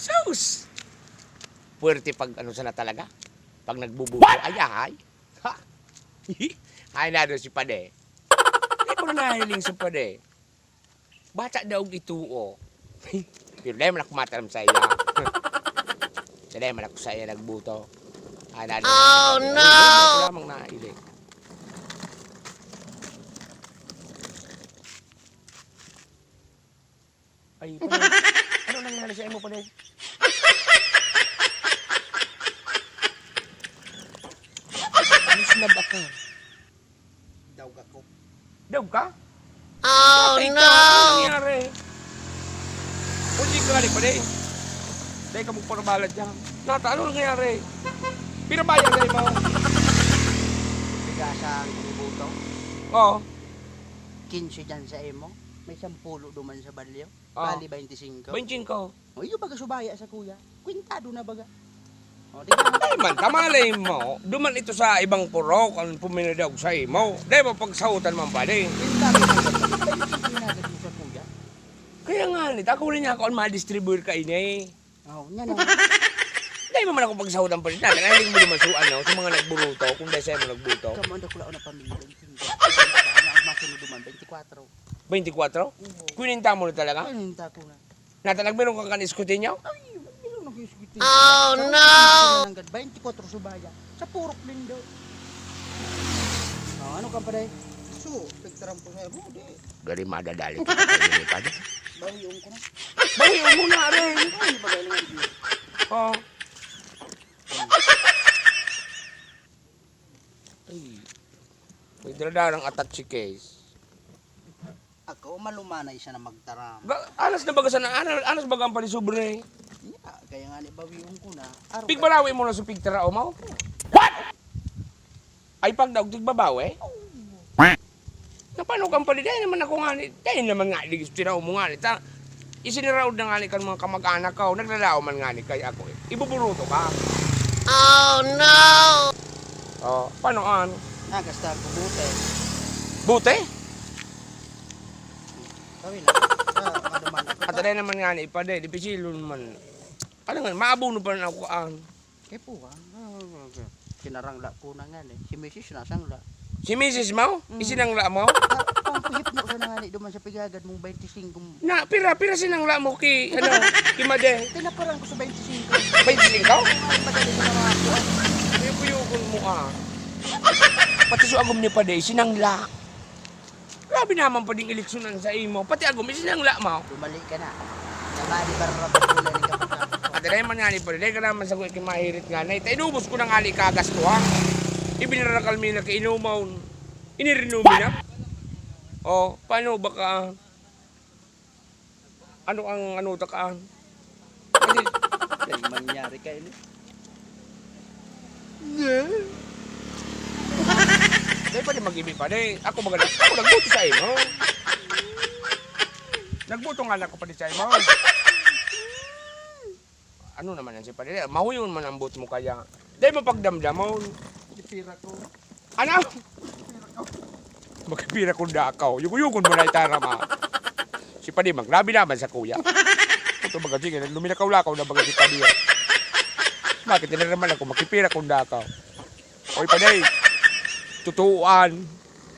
Sus! Puwerte pag ano sana talaga. Pag nagbubuto, ay. Ha? Ay na doon si Pade. Hindi ko na nahiling sa Pade. Bata daw ituo. Pero dahil man ako mataram sa iya. Dahil man ako sa iya nagbuto. Ay na doon. Oh no! Hindi ko lamang nahiling. Ay, Pade. Ano nangyari sa imo, Pade? Snab ako. Dawg ako. Daw ka? Oh Patay ka. no! Ano nangyari? Punti ka gali pa din. Dahil ka magparabalat dyan. Nata, ano nangyari? Pinabayang dahil mo. Bigasang kunibuto. Oo. 15 dyan sa imo. May 10 duman sa balyo. Oh. Bali 25. Benching ko. O iyo baga subaya sa kuya. Kwintado na baga. O di ba? Ay man, tamalay mo. Duman ito sa ibang purok. Ang puminadag sa imo. Dahil mo pagsautan man pa din. Kwintado na baga. Sa kuya. Kaya nga, ako rin niya ako ang ma-distribute ka ini. O, yan o. Dahil mo man ako pagsautan pa rin natin. Aling mo naman sa mga nagburuto. Kung dahil sa'yo mo nagbuto. Kamanda ko lang na pamilya. Masunod duman 24. 24? Kuninta mo na talaga? Ay, ninta ko na. Natalag meron kang kaniskutin niyo? Ay, meron na kiskitin. Oh no! 24 subaya. Sa purok lindo. O, ano ka pa day? So, pagtaram po sa'yo mo, di. Gari madadali kita kayo ni Pade. Bawiyon ko na. Bawiyon mo na rin. Ay, bagay lang ang Oo. Ay. May daladarang attached case. Ako, malumanay siya na magtaram. Anas na baga sana, anas baga ang palisubre. Yeah, kaya nga ni bawiyon ko na. Pigbalawi mo na sa pigtara o mo? What? Ay pagdaog tigbabawi? Napano kang paliday naman ako nga ni, dahil naman nga, ligis tiraw mo nga ni, isiniraw na nga ni kan mga kamag-anak ko, naglalao man nga ni kaya ako, ibuburuto ka. Oh no! Oh, paano an? Nagasta ko bute. Bute? Kawin na. Maduman ako. At alay naman nga ni Ipade, di pisilon man. Ano nga, maabuno pa na ako ang. Kaya po ha. Sinarangla ko na nga ni. Si Mrs. nasangla. Si Mrs. Mau, isinangla mo? Ang pahipno sa nga ni duman sa pigagad mong 25. Na, pira sinangla mo ki, ano, ki Made. Tinaparang ko sa 25. 25 ka? Ay, madali ko na mga ako. Puyukon mo ah. Pati sa agom ni Pade, sinangla. Grabe naman pa ding eleksyonan sa imo. Pati agom, isinangla mo. Bumalik ka na. Namali para rapatulan ni kapatid. At alay man nga ni Pade, ka naman sa kuya mahirit nga na. Inubos ko ng ali kagas ko ha. Ibinarakal mi na kainumaw. Inirinumi na. O, paano ba ka? Ano ang ano ta ka? Kaya mangyari ka ini. Dahil pa di mag-ibig pa di. Ako nagbuto sa imo. Nagbuto nga na ako pa di sa imo. Ano naman yan si Padre? Mahuyon man ang buto mo kaya. Dahil mapagdamdamon. Pira ko. Ano? Magkapira kong dakaw. Yuko-yukon mo na itarama. Si Padre, maglabi naman sa kuya. Ito baga, sige, luminakaw-lakaw na baga si Padre. Bakit tinaraman ako, makipira kong dakaw. Oy, Padre, tutuan.